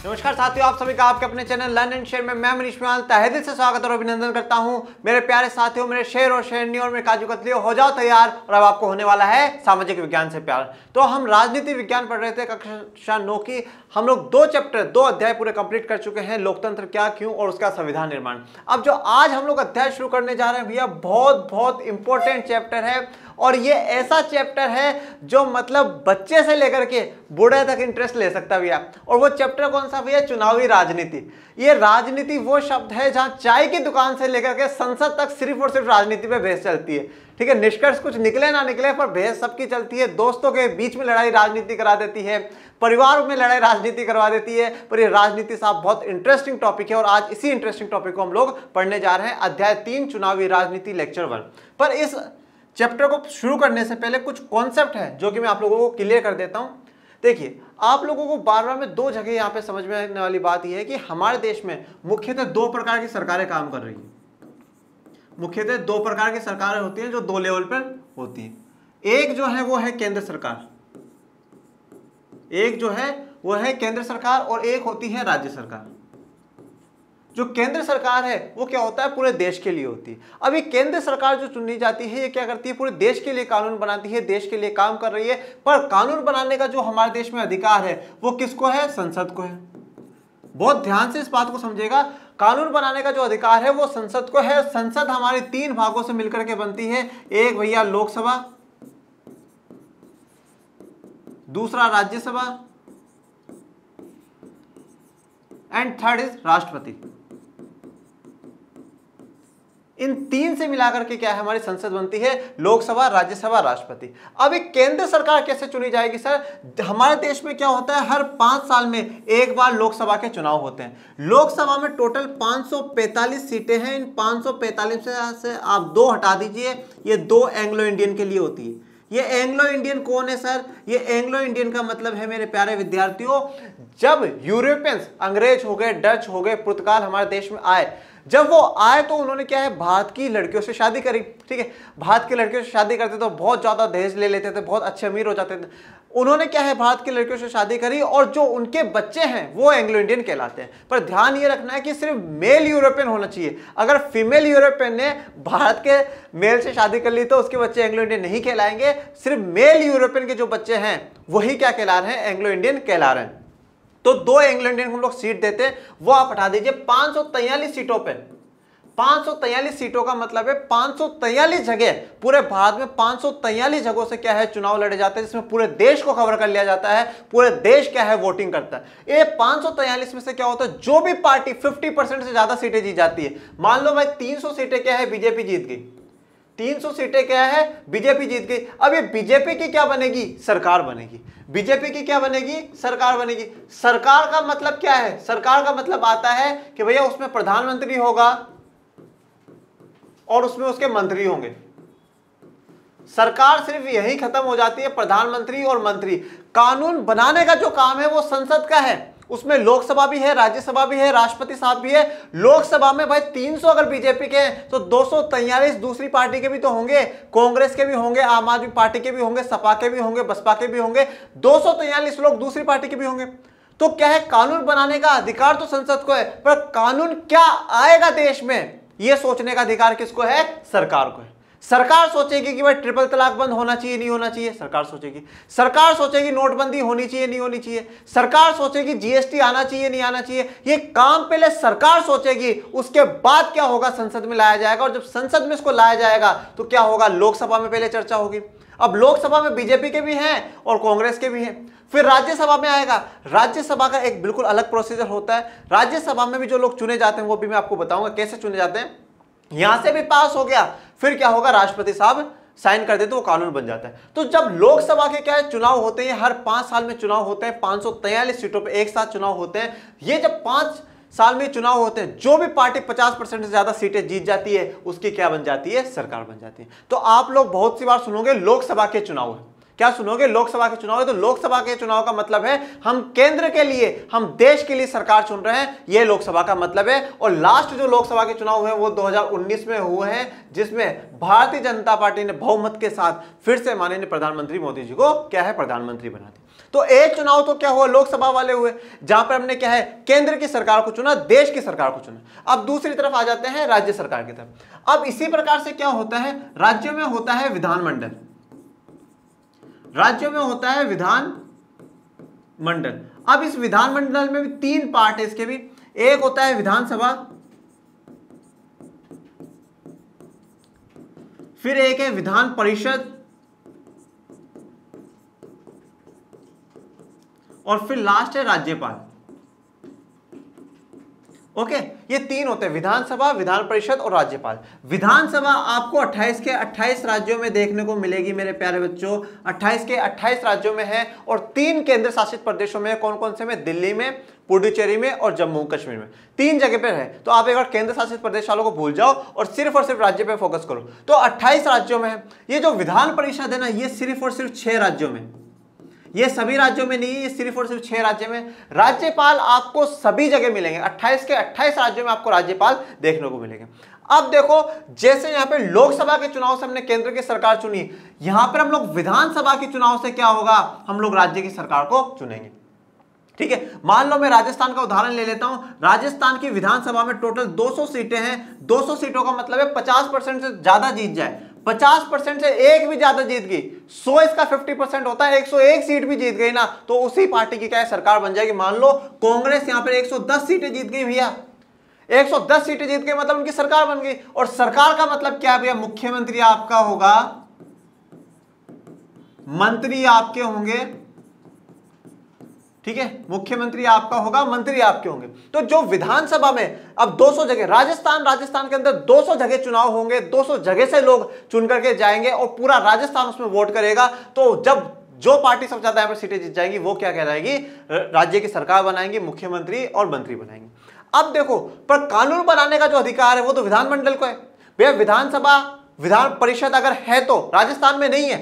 नमस्कार साथियों, आप सभी का आपके अपने चैनल लर्न एंड शेयर में मैं मनीष मियाल तहे दिल से स्वागत और अभिनंदन करता हूं। मेरे प्यारे साथियों, मेरे शेर और शेरनियों और मेरे काजू कतलियों, हो जाओ तैयार। और अब आपको होने वाला है सामाजिक विज्ञान से प्यार। तो हम राजनीति विज्ञान पढ़ रहे थे कक्षा 9 की। हम लोग 2 अध्याय पूरे कंप्लीट कर चुके हैं, लोकतंत्र क्या क्यों और उसका संविधान निर्माण। अब जो आज हम लोग अध्याय शुरू करने जा रहे हैं भैया, बहुत इंपॉर्टेंट चैप्टर है। और ये ऐसा चैप्टर है जो मतलब बच्चे से लेकर के बूढ़े तक इंटरेस्ट ले सकता भैया। और वो चैप्टर कौन सा भैया? चुनावी राजनीति। ये राजनीति वो शब्द है जहां चाय की दुकान से लेकर के संसद तक सिर्फ और सिर्फ राजनीति पे बहस चलती है। ठीक है, निष्कर्ष कुछ निकले ना निकले पर बहस सबकी चलती है। दोस्तों के बीच में लड़ाई राजनीति करा देती है, परिवार में लड़ाई राजनीति करवा देती है। पर ये राजनीति साहब बहुत इंटरेस्टिंग टॉपिक है और आज इसी इंटरेस्टिंग टॉपिक को हम लोग पढ़ने जा रहे हैं। अध्याय 3 चुनावी राजनीति, लेक्चर 1। पर इस चैप्टर को शुरू करने से पहले कुछ कॉन्सेप्ट है जो कि मैं आप लोगों को क्लियर कर देता हूं। देखिए, आप लोगों को बार-बार में 2 जगह यहां पे समझ में आने वाली बात यह है कि हमारे देश में मुख्यतः 2 प्रकार की सरकारें काम कर रही हैं। मुख्यतः 2 प्रकार की सरकारें होती हैं जो 2 लेवल पर होती हैं। एक जो है वो है केंद्र सरकार, एक जो है वो है केंद्र सरकार और एक होती है राज्य सरकार। जो केंद्र सरकार है वो क्या होता है? पूरे देश के लिए होती है। अभी केंद्र सरकार जो चुनी जाती है ये क्या करती है? पूरे देश के लिए कानून बनाती है, देश के लिए काम कर रही है। पर कानून बनाने का जो हमारे देश में अधिकार है वो किसको है? संसद को है। बहुत ध्यान से इस बात को समझिएगा, कानून बनाने का जो अधिकार है वो संसद को है। संसद हमारी 3 भागों से मिलकर के बनती है। एक भैया लोकसभा, दूसरा राज्यसभा एंड थर्ड इज राष्ट्रपति। इन 3 से मिलाकर के क्या है? हमारी संसद बनती है, लोकसभा, राज्यसभा, राष्ट्रपति। अब एक केंद्र सरकार कैसे चुनी जाएगी सर? हमारे देश में क्या होता है, हर 5 साल में एक बार लोकसभा के चुनाव होते हैं। लोकसभा में टोटल 545 सीटें हैं। इन 545 से आप 2 हटा दीजिए, ये 2 एंग्लो इंडियन के लिए होती है। ये एंग्लो इंडियन कौन है सर? ये एंग्लो इंडियन का मतलब है मेरे प्यारे विद्यार्थियों, जब यूरोपियंस, अंग्रेज हो गए, डच हो गए, पुर्तगाल हमारे देश में आए, जब वो आए तो उन्होंने क्या है? भारत की लड़कियों से शादी करी। ठीक है, भारत की लड़कियों से शादी करते तो बहुत ज्यादा दहेज ले लेते थे, बहुत अच्छे अमीर हो जाते थे। उन्होंने क्या है? भारत की लड़कियों से शादी करी और जो उनके बच्चे हैं वो एंग्लो इंडियन कहलाते हैं। पर ध्यान ये रखना है कि सिर्फ मेल यूरोपियन होना चाहिए। अगर फीमेल यूरोपियन ने भारत के मेल से शादी कर ली तो उसके बच्चे एंग्लो इंडियन नहीं कहलाएंगे। सिर्फ मेल यूरोपियन के जो बच्चे हैं वही क्या कहला रहे हैं? एंग्लो इंडियन कहला रहे हैं। तो 2 एंग्लो इंडियन को हम लोग सीट देते हैं, वो आप हटा दीजिए। 543 सीटों पे, 543 सीटों का मतलब है 543 जगह, पूरे भारत में 543 जगहों से क्या है? चुनाव लड़े जाते हैं, जिसमें पूरे देश को कवर कर लिया जाता है। पूरे देश क्या है? वोटिंग करता है। ये 543 में से क्या होता है? जो भी पार्टी 50% से ज्यादा सीटें जीत जाती है। मान लो भाई 300 सीटें क्या है? बीजेपी जीत गई। 300 सीटें क्या है? बीजेपी जीत गई। अब ये बीजेपी की क्या बनेगी? सरकार बनेगी। बीजेपी की क्या बनेगी? सरकार बनेगी। सरकार का मतलब क्या है? सरकार का मतलब आता है कि भैया उसमें प्रधानमंत्री होगा और उसमें उसके मंत्री होंगे। सरकार सिर्फ यही खत्म हो जाती है, प्रधानमंत्री और मंत्री। कानून बनाने का जो काम है वो संसद का है। उसमें लोकसभा भी है, राज्यसभा भी है, राष्ट्रपति साहब भी है। लोकसभा में भाई 300 अगर बीजेपी के हैं तो 243 दूसरी पार्टी के भी तो होंगे, कांग्रेस के भी होंगे, आम आदमी पार्टी के भी होंगे, सपा के भी होंगे, बसपा के भी होंगे। 243 लोग दूसरी पार्टी के भी होंगे। तो क्या है? कानून बनाने का अधिकार तो संसद को है, पर कानून क्या आएगा देश में यह सोचने का अधिकार किसको है? सरकार को है। सरकार सोचेगी कि भाई ट्रिपल तलाक बंद होना चाहिए, नहीं होना चाहिए, सरकार सोचेगी। सरकार सोचेगी नोटबंदी होनी चाहिए, नहीं होनी चाहिए, सरकार सोचेगी जीएसटी आना चाहिए, नहीं आना चाहिए। ये काम पहले सरकार सोचेगी, उसके बाद क्या होगा? संसद में लाया जाएगा। और जब संसद में इसको लाया जाएगा तो क्या होगा? लोकसभा में पहले चर्चा होगी। अब लोकसभा में बीजेपी के भी हैं और कांग्रेस के भी हैं। फिर राज्यसभा में आएगा। राज्यसभा का एक बिल्कुल अलग प्रोसीजर होता है। राज्यसभा में भी जो लोग चुने जाते हैं वो भी मैं आपको बताऊंगा कैसे चुने जाते हैं। यहां से भी पास हो गया, फिर क्या होगा? राष्ट्रपति साहब साइन कर देते तो वो कानून बन जाता है। तो जब लोकसभा के क्या है? चुनाव होते हैं, हर 5 साल में चुनाव होते हैं। 543 सीटों पे एक साथ चुनाव होते हैं। ये जब 5 साल में चुनाव होते हैं, जो भी पार्टी 50% से ज्यादा सीटें जीत जाती है उसकी क्या बन जाती है? सरकार बन जाती है। तो आप लोग बहुत सी बार सुनोगे लोकसभा के चुनाव है। क्या सुनोगे? लोकसभा के चुनाव है। तो लोकसभा के चुनाव का मतलब है हम केंद्र के लिए, हम देश के लिए सरकार चुन रहे हैं, यह लोकसभा का मतलब है। और लास्ट जो लोकसभा के चुनाव हुए वो 2019 में हुए हैं, जिसमें भारतीय जनता पार्टी ने बहुमत के साथ फिर से माननीय प्रधानमंत्री मोदी जी को क्या है, प्रधानमंत्री बना दिया। तो एक चुनाव तो क्या हुआ, लोकसभा वाले हुए, जहां पर हमने क्या है, केंद्र की सरकार को चुना, देश की सरकार को चुना। अब दूसरी तरफ आ जाते हैं राज्य सरकार की तरफ। अब इसी प्रकार से क्या होता है, राज्यों में होता है विधानमंडल, राज्यों में होता है विधान मंडल। अब इस विधानमंडल में भी 3 पार्ट है इसके भी, एक होता है विधानसभा, फिर एक है विधान परिषद, और फिर लास्ट है राज्यपाल। ओके, ये 3 होते हैं, विधानसभा, विधान परिषद और राज्यपाल। विधानसभा आपको 28 के 28 राज्यों में देखने को मिलेगी मेरे प्यारे बच्चों, 28 के 28 राज्यों में है, और 3 केंद्र शासित प्रदेशों में। कौन कौन से में? दिल्ली में, पुडुचेरी में और जम्मू कश्मीर में, 3 जगह पर है। तो आप एक बार केंद्र शासित प्रदेश वालों को भूल जाओ और सिर्फ राज्य पे फोकस करो। तो 28 राज्यों में है। ये जो विधान परिषद है ना, ये सिर्फ और सिर्फ 6 राज्यों में, ये सभी राज्यों में नहीं है, ये सिर्फ और सिर्फ 6 राज्यों में। राज्यपाल आपको सभी जगह मिलेंगे, 28 के 28 राज्यों में आपको राज्यपाल देखने को मिलेंगे। अब देखो, जैसे यहां पे लोकसभा के चुनाव से हमने केंद्र की सरकार चुनी, यहां पर हम लोग विधानसभा के चुनाव से क्या होगा, हम लोग राज्य की सरकार को चुनेंगे। ठीक है, मान लो मैं राजस्थान का उदाहरण ले लेता हूं। राजस्थान की विधानसभा में टोटल 200 सीटें हैं। 200 सीटों का मतलब है 50% से ज्यादा जीत जाए। 50% से एक भी ज्यादा जीत गई, 100 इसका 50% होता है, 101 सीट भी जीत गई ना, तो उसी पार्टी की क्या है, सरकार बन जाएगी। मान लो कांग्रेस यहां पर 110 सीटें जीत गई भैया, 110 सीटें जीत गई मतलब उनकी सरकार बन गई। और सरकार का मतलब क्या है भैया, मुख्यमंत्री आपका होगा, मंत्री आपके होंगे, ठीक है, मुख्यमंत्री आपका होगा, मंत्री आपके होंगे। तो जो विधानसभा में अब 200 जगह, राजस्थान के अंदर 200 जगह चुनाव होंगे, 200 जगह से लोग चुन करके जाएंगे और पूरा राजस्थान उसमें वोट करेगा। तो जब जो पार्टी सबसे ज्यादा यहाँ पर सीटें जीत जाएगी वो क्या कहलाएगी, राज्य की सरकार बनाएंगी, मुख्यमंत्री और मंत्री बनाएंगे। अब देखो, पर कानून बनाने का जो अधिकार है वो तो विधानमंडल को है भैया। विधानसभा, विधान परिषद अगर है तो राजस्थान में नहीं है,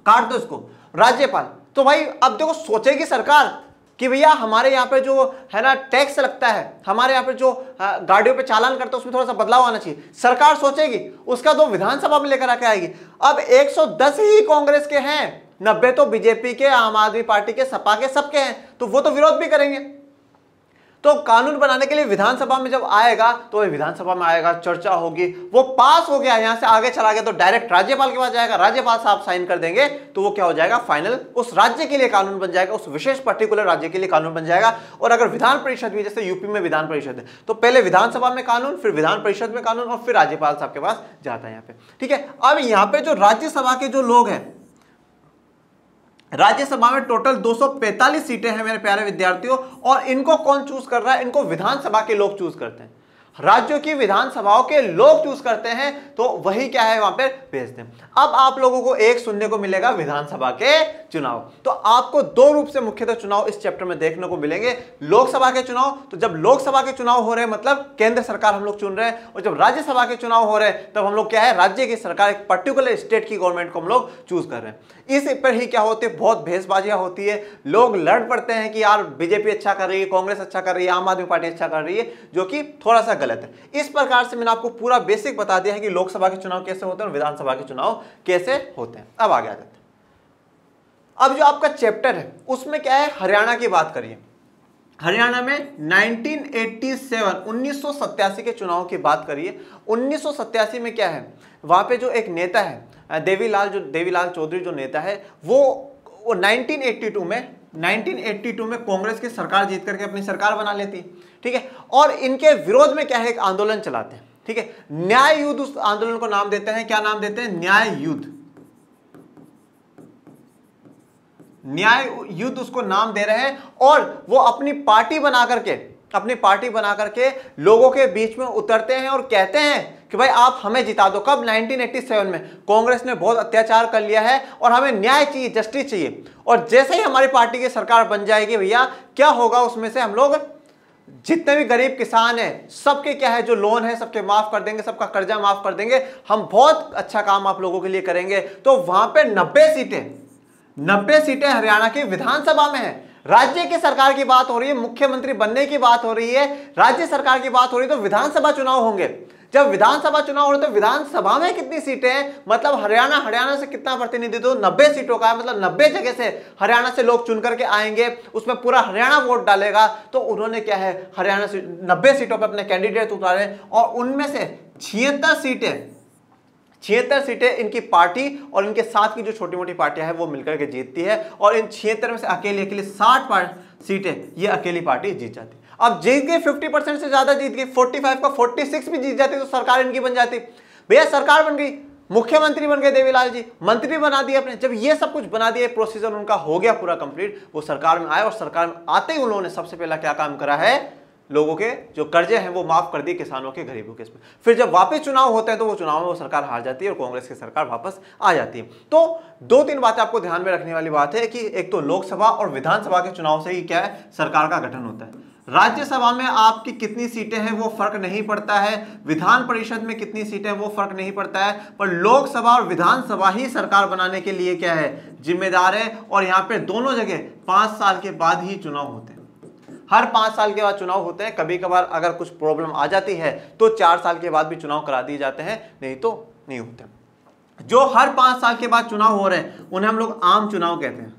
काट दो इसको। राज्यपाल, तो भाई अब देखो सोचेगी सरकार कि भैया हमारे यहाँ पे जो है ना टैक्स लगता है, हमारे यहाँ पे जो गाड़ियों पे चालान करते हैं उसमें थोड़ा सा बदलाव आना चाहिए। सरकार सोचेगी, उसका तो विधानसभा में लेकर आके आएगी। अब 110 ही कांग्रेस के हैं, 90 तो बीजेपी के, आम आदमी पार्टी के, सपा के, सबके हैं, तो वो तो विरोध भी करेंगे। तो कानून बनाने के लिए विधानसभा में जब आएगा तो विधानसभा में आएगा, चर्चा होगी, वो पास हो गया, यहां से आगे चला गया तो डायरेक्ट राज्यपाल के पास जाएगा, राज्यपाल साहब साइन कर देंगे तो वो क्या हो जाएगा, फाइनल उस राज्य के लिए कानून बन जाएगा, उस विशेष पर्टिकुलर राज्य के लिए कानून बन जाएगा। और अगर विधान परिषद भी, जैसे यूपी में विधान परिषद है, तो पहले विधानसभा में कानून, फिर विधान परिषद में कानून और फिर राज्यपाल साहब के पास जाता है यहाँ पे। ठीक है, अब यहाँ पे जो राज्यसभा के जो लोग हैं, राज्यसभा में टोटल 245 सीटें हैं मेरे प्यारे विद्यार्थियों, और इनको कौन चूज कर रहा है, इनको विधानसभा के लोग चूज करते हैं, राज्यों की विधानसभाओं के लोग चूज करते हैं, तो वही क्या है वहां पर भेजते हैं। अब आप लोगों को एक सुनने को मिलेगा विधानसभा के चुनाव। तो आपको 2 रूप से मुख्यतः चुनाव इस चैप्टर में देखने को मिलेंगे। लोकसभा के चुनाव, तो जब लोकसभा के चुनाव हो रहे हैं मतलब केंद्र सरकार हम लोग चुन रहे हैं, और जब राज्यसभा के चुनाव हो रहे हैं तब हम लोग क्या है, राज्य की सरकार, एक पर्टिकुलर स्टेट की गवर्नमेंट को हम लोग चूज कर रहे हैं। इस पर ही क्या होती है, बहुत भेसबाजियां होती है, लोग लड़ पड़ते हैं कि यार बीजेपी अच्छा कर रही है, कांग्रेस अच्छा कर रही है, आम आदमी पार्टी अच्छा कर रही है, जो कि थोड़ा सा गलत है। इस प्रकार से मैंने आपको पूरा बेसिक बता दिया है कि लोकसभा के चुनाव कैसे होते हैं और विधानसभा के चुनाव कैसे होते हैं। अब आगे आ जाते हैं। अब जो आपका चैप्टर है उसमें क्या है, हरियाणा की बात करिए। हरियाणा में 1987 के चुनाव की बात करिए। 1987 में क्या है, वहां पे जो एक नेता है देवीलाल चौधरी जो नेता है, वो 1982 में कांग्रेस की सरकार जीत करके अपनी सरकार बना लेती। ठीक है, और इनके विरोध में क्या है, एक आंदोलन चलाते हैं। ठीक है, न्याय युद्ध उस आंदोलन को नाम देते हैं, क्या नाम देते हैं, न्याय युद्ध उसको नाम दे रहे हैं। और वो अपनी पार्टी बना करके लोगों के बीच में उतरते हैं और कहते हैं कि भाई आप हमें जिता दो। कब, 1987 में कांग्रेस ने बहुत अत्याचार कर लिया है और हमें न्याय चाहिए, जस्टिस चाहिए। और जैसे ही हमारी पार्टी की सरकार बन जाएगी भैया, क्या होगा, उसमें से हम लोग जितने भी गरीब किसान हैं सबके क्या है, जो लोन है सबके माफ कर देंगे, सबका कर्जा माफ कर देंगे, हम बहुत अच्छा काम आप लोगों के लिए करेंगे। तो वहां पे 90 90 सीटें हरियाणा की विधानसभा में है। राज्य की सरकार की बात हो रही है, मुख्यमंत्री बनने की बात हो रही है, राज्य सरकार की बात हो रही है, तो विधानसभा चुनाव होंगे। जब विधानसभा चुनाव हो रहे तो विधानसभा में कितनी सीटें हैं, मतलब हरियाणा से कितना प्रतिनिधित्व, 90 सीटों का है, मतलब 90 जगह से हरियाणा से लोग चुन करके आएंगे, उसमें पूरा हरियाणा वोट डालेगा। तो उन्होंने क्या है, हरियाणा से 90 सीटों पर अपने कैंडिडेट उतारे और उनमें से 76 सीटें इनकी पार्टी और इनके साथ की जो छोटी मोटी पार्टियां हैं वो मिलकर के जीतती है। और इन 76 में से अकेले 60 सीटें ये अकेली पार्टी जीत जाती। अब जीत गई, 50% से ज्यादा जीत गई, 45 का 46 भी जीत जाती तो सरकार इनकी बन जाती। भैया सरकार बन गई, मुख्यमंत्री बन गए देवीलाल जी, मंत्री बना दिए अपने। जब ये सब कुछ बना दिए, प्रोसीजर उनका हो गया पूरा कंप्लीट, वो सरकार में आए और सरकार में आते ही उन्होंने सबसे पहला क्या काम करा है, लोगों के जो कर्जे हैं वो माफ कर दिए, किसानों के, गरीबों के। फिर जब वापस चुनाव होते हैं तो वो चुनाव में वो सरकार हार जाती है और कांग्रेस की सरकार वापस आ जाती है। तो 2-3 बातें आपको ध्यान में रखने वाली बात है कि एक तो लोकसभा और विधानसभा के चुनाव से ही क्या है, सरकार का गठन होता है। राज्यसभा में आपकी कितनी सीटें हैं वो फर्क नहीं पड़ता है, विधान परिषद में कितनी सीटें वो फर्क नहीं पड़ता है, पर लोकसभा और विधानसभा ही सरकार बनाने के लिए क्या है, जिम्मेदार है। और यहाँ पे दोनों जगह 5 साल के बाद ही चुनाव होते हैं। हर 5 साल के बाद चुनाव होते हैं। कभी कभार अगर कुछ प्रॉब्लम आ जाती है तो 4 साल के बाद भी चुनाव करा दिए जाते हैं, नहीं तो नहीं होते। जो हर 5 साल के बाद चुनाव हो रहे हैं उन्हें हम लोग आम चुनाव कहते हैं,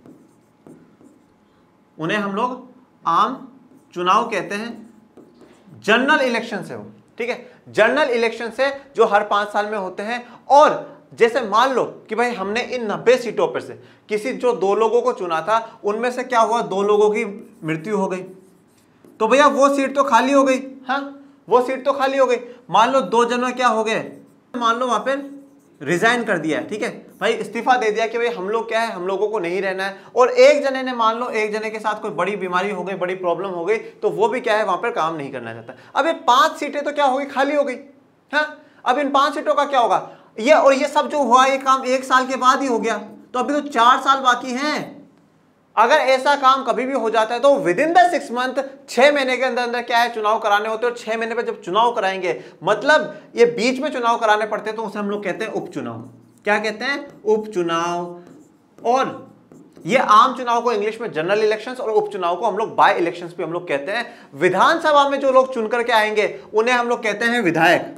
उन्हें हम लोग आम चुनाव कहते हैं। जनरल इलेक्शन से हो, ठीक है, जनरल इलेक्शन से जो हर 5 साल में होते हैं। और जैसे मान लो कि भाई हमने इन 90 सीटों पर से किसी जो 2 लोगों को चुना था, उनमें से क्या हुआ, 2 लोगों की मृत्यु हो गई, तो भैया वो सीट तो खाली हो गई। हाँ, वो सीट तो खाली हो गई। मान लो 2 जन क्या हो गए, मान लो वहां पे रिजाइन कर दिया है, ठीक है, भाई इस्तीफा दे दिया कि भाई हम लोग क्या है, हम लोगों को नहीं रहना है। और एक जने ने, मान लो एक जने के साथ कोई बड़ी बीमारी हो गई, बड़ी प्रॉब्लम हो गई, तो वो भी क्या है, वहां पर काम नहीं करना चाहता। अब ये 5 सीटें तो क्या हो गई, खाली हो गई। हाँ, अब इन 5 सीटों का क्या होगा, ये और ये सब जो हुआ ये काम 1 साल के बाद ही हो गया, तो अभी तो 4 साल बाकी हैं। अगर ऐसा काम कभी भी हो जाता है तो विद इन द 6 मंथ, 6 महीने के अंदर अंदर क्या है, चुनाव कराने होते हैं। और 6 महीने पर जब चुनाव कराएंगे, मतलब ये बीच में चुनाव कराने पड़ते हैं, तो उसे हम लोग कहते हैं उपचुनाव। क्या कहते हैं, उपचुनाव। और ये आम चुनाव को इंग्लिश में जनरल इलेक्शंस और उपचुनाव को हम लोग बाय इलेक्शंस भी हम लोग कहते हैं। विधानसभा में जो लोग चुन करके आएंगे उन्हें हम लोग कहते हैं विधायक,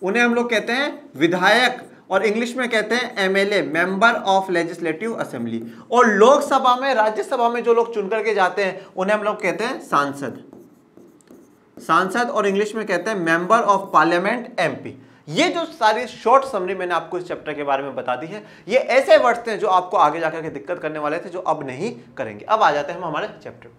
उन्हें हम लोग कहते हैं विधायक, और इंग्लिश में कहते हैं MLA, member of legislative assembly. और लोकसभा में, राज्यसभा में जो लोग चुन करके जाते हैं उन्हें हम लोग कहते हैं सांसद, सांसद, और इंग्लिश में कहते हैं मेंबर ऑफ पार्लियामेंट, एमपी। ये जो सारी शॉर्ट समरी मैंने आपको इस चैप्टर के बारे में बता दी है, ये ऐसे वर्ड्स थे जो आपको आगे जाकर के दिक्कत करने वाले थे, जो अब नहीं करेंगे। अब आ जाते हैं हम हमारे चैप्टर।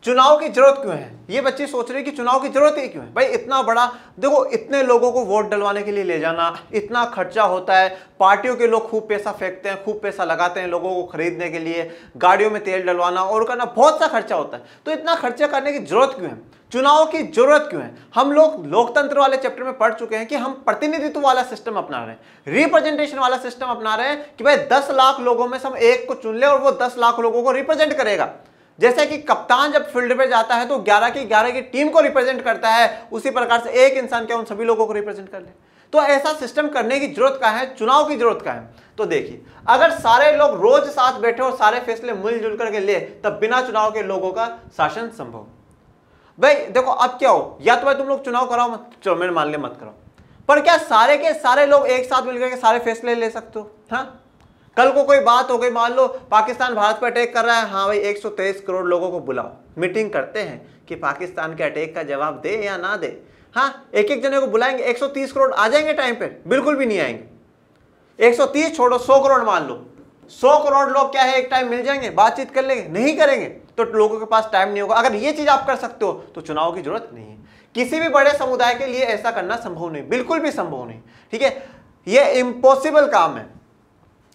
चुनाव की जरूरत क्यों है, ये बच्चे सोच रहे हैं कि चुनाव की जरूरत ही क्यों है। भाई इतना बड़ा, देखो इतने लोगों को वोट डलवाने के लिए ले जाना, इतना खर्चा होता है, पार्टियों के लोग खूब पैसा फेंकते हैं, खूब पैसा लगाते हैं लोगों को खरीदने के लिए, गाड़ियों में तेल डलवाना और करना, बहुत सा खर्चा होता है। तो इतना खर्चा करने की जरूरत क्यों है, चुनाव की जरूरत क्यों है। हम लोग लोकतंत्र वाले चैप्टर में पढ़ चुके हैं कि हम प्रतिनिधित्व वाला सिस्टम अपना रहे हैं, रिप्रेजेंटेशन वाला सिस्टम अपना रहे हैं कि भाई 10 लाख लोगों में से हम एक को चुन ले और वो 10 लाख लोगों को रिप्रेजेंट करेगा। जैसे कि कप्तान जब फील्ड पे जाता है तो 11 की टीम को रिप्रेजेंट करता है, उसी प्रकार से एक इंसान क्या उन सभी लोगों को रिप्रेजेंट कर ले। तो ऐसा सिस्टम करने की जरूरत का है, चुनाव की जरूरत का है। तो देखिए, अगर सारे लोग रोज साथ बैठे और सारे फैसले मिलजुल करके ले, तब बिना चुनाव के लोगों का शासन संभव। भाई देखो अब क्या हो, या तो भाई तुम लोग चुनाव कराओ मत, चलो मैंने मान लिया मत कराओ, पर क्या सारे के सारे लोग एक साथ मिलकर के सारे फैसले ले सकते हो। हाँ, कल को कोई बात हो गई, मान लो पाकिस्तान भारत पर अटैक कर रहा है, हाँ भाई 123 करोड़ लोगों को बुलाओ, मीटिंग करते हैं कि पाकिस्तान के अटैक का जवाब दे या ना दे। हाँ, एक एक जने को बुलाएंगे, 130 करोड़ आ जाएंगे टाइम पे? बिल्कुल भी नहीं आएंगे। 130 छोड़ो, 100 करोड़ मान लो, 100 करोड़ लोग क्या है एक टाइम मिल जाएंगे, बातचीत कर लेंगे? नहीं करेंगे, तो लोगों के पास टाइम नहीं होगा। अगर ये चीज आप कर सकते हो तो चुनाव की जरूरत नहीं है। किसी भी बड़े समुदाय के लिए ऐसा करना संभव नहीं, बिल्कुल भी संभव नहीं, ठीक है, ये इम्पॉसिबल काम है।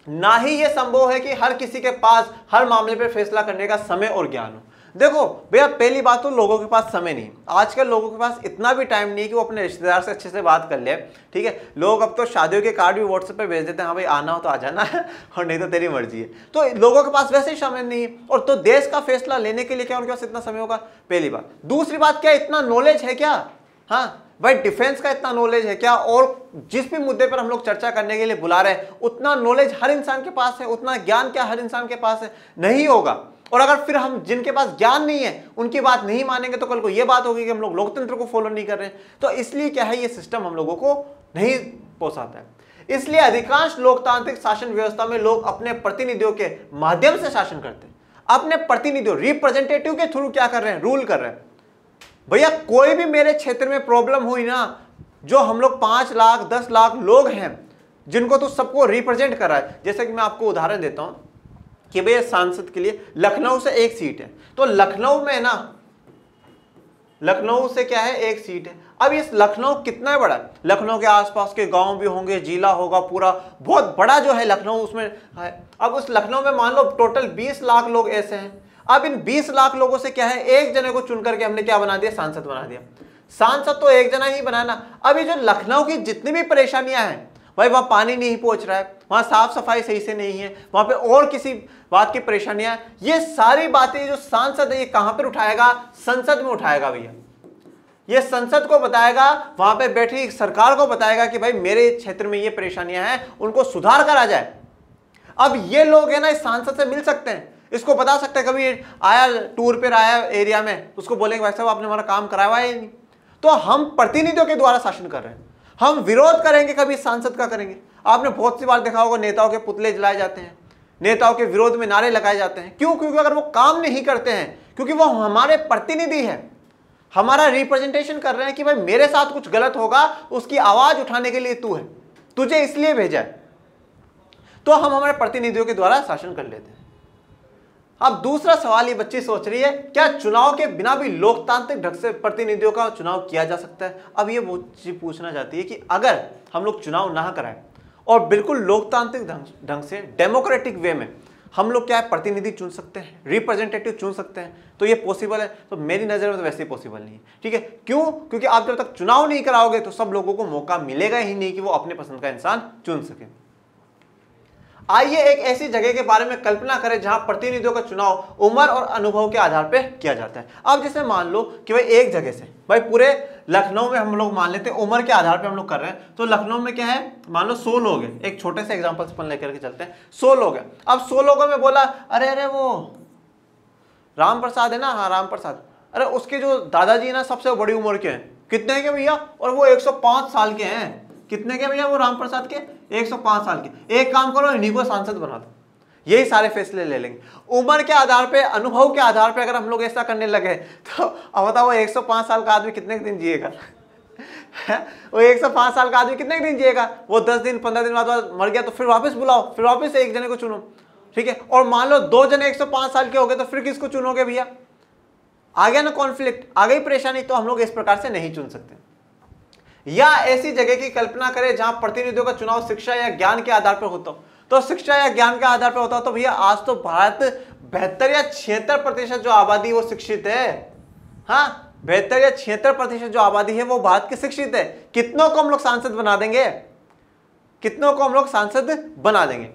ना ही ये संभव है कि हर किसी के पास हर मामले पर फैसला करने का समय और ज्ञान हो। देखो भैया, पहली बात तो लोगों के पास समय नहीं, आजकल लोगों के पास इतना भी टाइम नहीं है कि वो अपने रिश्तेदार से अच्छे से बात कर ले, ठीक है। लोग अब तो शादियों के कार्ड भी व्हाट्सएप पे भेज देते हैं, हाँ भाई आना हो तो आ जाना है और नहीं तो तेरी मर्जी है। तो लोगों के पास वैसे ही समय नहीं है, और तो देश का फैसला लेने के लिए क्या उनके पास इतना समय होगा, पहली बात। दूसरी बात, क्या इतना नॉलेज है क्या? हाँ, भाई डिफेंस का इतना नॉलेज है क्या? और जिस भी मुद्दे पर हम लोग चर्चा करने के लिए बुला रहे हैं उतना नॉलेज हर इंसान के पास है, उतना ज्ञान क्या हर इंसान के पास है? नहीं होगा। और अगर फिर हम जिनके पास ज्ञान नहीं है उनकी बात नहीं मानेंगे तो कल को यह बात होगी कि हम लोग लोकतंत्र को फॉलो नहीं कर रहे हैं। तो इसलिए क्या है, ये सिस्टम हम लोगों को नहीं पोसाता है। इसलिए अधिकांश लोकतांत्रिक शासन व्यवस्था में लोग अपने प्रतिनिधियों के माध्यम से शासन करते हैं, अपने प्रतिनिधियों रिप्रेजेंटेटिव के थ्रू क्या कर रहे हैं, रूल कर रहे हैं। भैया कोई भी मेरे क्षेत्र में प्रॉब्लम हुई ना, जो हम लोग 5 लाख 10 लाख लोग हैं जिनको तो सबको रिप्रेजेंट कर रहा है। जैसे कि मैं आपको उदाहरण देता हूं कि भैया सांसद के लिए लखनऊ से 1 सीट है, तो लखनऊ में ना, लखनऊ से क्या है 1 सीट है। अब इस लखनऊ कितना बड़ा है, लखनऊ के आसपास के गांव भी होंगे, जिला होगा, पूरा बहुत बड़ा जो है लखनऊ उसमें है। अब उस लखनऊ में मान लो टोटल 20 लाख लोग ऐसे हैं। अब इन 20 लाख लोगों से क्या है, एक जने को चुन करके हमने क्या बना दिया, सांसद बना दिया। सांसद तो एक जना ही बनाना। अब ये जो लखनऊ की जितनी भी परेशानियां हैं, भाई वहां पानी नहीं पहुंच रहा है, वहां साफ सफाई सही से नहीं है, वहां पे और किसी बात की परेशानियां, ये सारी बातें जो सांसद है ये कहां पर उठाएगा, संसद में उठाएगा भैया। ये संसद को बताएगा, वहां पे बैठी सरकार को बताएगा कि भाई मेरे क्षेत्र में ये परेशानियां हैं, उनको सुधार करा जाए। अब ये लोग है ना इस सांसद से मिल सकते हैं, इसको बता सकते हैं, कभी आया टूर पे आया एरिया में, उसको बोलेंगे भाई साहब आपने हमारा काम कराया है नहीं। तो हम प्रतिनिधियों के द्वारा शासन कर रहे हैं, हम विरोध करेंगे कभी सांसद का करेंगे। आपने बहुत सी बार देखा होगा नेताओं के पुतले जलाए जाते हैं, नेताओं के विरोध में नारे लगाए जाते हैं। क्यों? क्योंकि अगर वो काम नहीं करते हैं, क्योंकि वो हमारे प्रतिनिधि है, हमारा रिप्रेजेंटेशन कर रहे हैं कि भाई मेरे साथ कुछ गलत होगा, उसकी आवाज उठाने के लिए तू है, तुझे इसलिए भेजा है, तो हम हमारे प्रतिनिधियों के द्वारा शासन कर लेते हैं। अब दूसरा सवाल ये बच्ची सोच रही है, क्या चुनाव के बिना भी लोकतांत्रिक ढंग से प्रतिनिधियों का चुनाव किया जा सकता है? अब ये बच्ची पूछना चाहती है कि अगर हम लोग चुनाव ना कराएं और बिल्कुल लोकतांत्रिक ढंग से डेमोक्रेटिक वे में हम लोग क्या है प्रतिनिधि चुन सकते हैं, रिप्रेजेंटेटिव चुन सकते हैं, तो ये पॉसिबल है? तो मेरी नज़र में तो वैसे ही पॉसिबल नहीं है। ठीक है, क्यों? क्योंकि आप जब तक चुनाव नहीं कराओगे तो सब लोगों को मौका मिलेगा ही नहीं कि वो अपने पसंद का इंसान चुन सके। आइए एक ऐसी जगह के बारे में कल्पना करें जहां प्रतिनिधियों का चुनाव उम्र और अनुभव के आधार पर किया जाता है। अब जैसे मान लो कि भाई एक जगह से, भाई पूरे लखनऊ में हम लोग मान लेते हैं उम्र के आधार पे हम लोग कर रहे हैं, तो लखनऊ में क्या है, मान लो 100 लोग हैं, एक छोटे से एग्जांपल से अपन लेकर के चलते हैं, 100 लोग हैं। अब 100 लोगों में बोला अरे वो राम प्रसाद है ना, हाँ राम प्रसाद, अरे उसके जो दादाजी ना सबसे बड़ी उम्र के हैं, कितने के भैया, और वो 105 साल के हैं। कितने के भैया वो राम प्रसाद के? 105 साल के। एक काम करो, इन्हीं को सांसद बना दो, यही सारे फैसले ले लेंगे। उम्र के आधार पे, अनुभव के आधार पे अगर हम लोग ऐसा करने लगे तो अब बताओ वो 105 साल का आदमी कितने दिन जिएगा? वो 105 साल का आदमी कितने दिन जिएगा? वो 10 दिन 15 दिन बाद मर गया तो फिर वापस बुलाओ, फिर वापस एक जने को चुनो। ठीक है, और मान लो 2 जने 105 साल के हो गए तो फिर किसको चुनोगे भैया? आ गया ना कॉन्फ्लिक्ट, आ गई परेशानी। तो हम लोग इस प्रकार से नहीं चुन सकते। या ऐसी जगह की कल्पना करें जहां प्रतिनिधियों का चुनाव शिक्षा या ज्ञान के आधार पर होता हो, तो शिक्षा या ज्ञान के आधार पर होता हो तो भैया आज तो भारत 72 या 76% जो आबादी वो शिक्षित है। हाँ, 72 या 76% जो आबादी है वो भारत की शिक्षित है। कितनों को हम लोग सांसद बना देंगे? कितनों को हम लोग सांसद बना देंगे?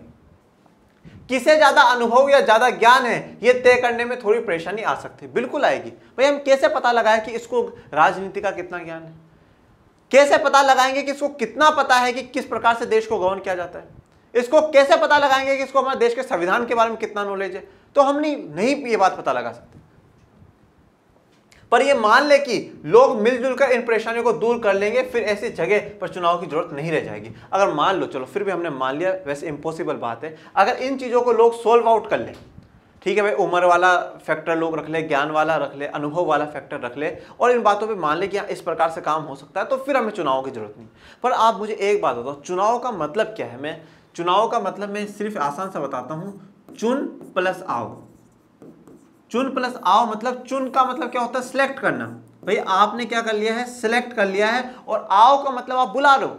किसे ज्यादा अनुभव या ज्यादा ज्ञान है ये तय करने में थोड़ी परेशानी आ सकती है, बिल्कुल आएगी। भाई हम कैसे पता लगाए कि इसको राजनीति का कितना ज्ञान है? कैसे पता लगाएंगे कि इसको कितना पता है कि किस प्रकार से देश को गवर्न किया जाता है? इसको कैसे पता लगाएंगे कि इसको हमारे देश के संविधान के बारे में कितना नॉलेज है? तो हम नहीं ये बात पता लगा सकते। पर ये मान ले कि लोग मिलजुल कर इन परेशानियों को दूर कर लेंगे, फिर ऐसी जगह पर चुनाव की जरूरत नहीं रह जाएगी। अगर मान लो, चलो फिर भी हमने मान लिया, वैसे इम्पॉसिबल बात है, अगर इन चीजों को लोग सोल्व आउट कर लें, ठीक है भाई, उम्र वाला फैक्टर लोग रख ले, ज्ञान वाला रख ले, अनुभव वाला फैक्टर रख ले, और इन बातों पे मान ले कि इस प्रकार से काम हो सकता है, तो फिर हमें चुनाव की जरूरत नहीं। पर आप मुझे एक बात बताओ, चुनाव का मतलब क्या है? मैं चुनाव का मतलब मैं सिर्फ आसान सा बताता हूं, चुन प्लस आओ। चुन प्लस आओ मतलब, चुन का मतलब क्या होता है? सिलेक्ट करना। भाई आपने क्या कर लिया है? सिलेक्ट कर लिया है। और आओ का मतलब आप बुला लो।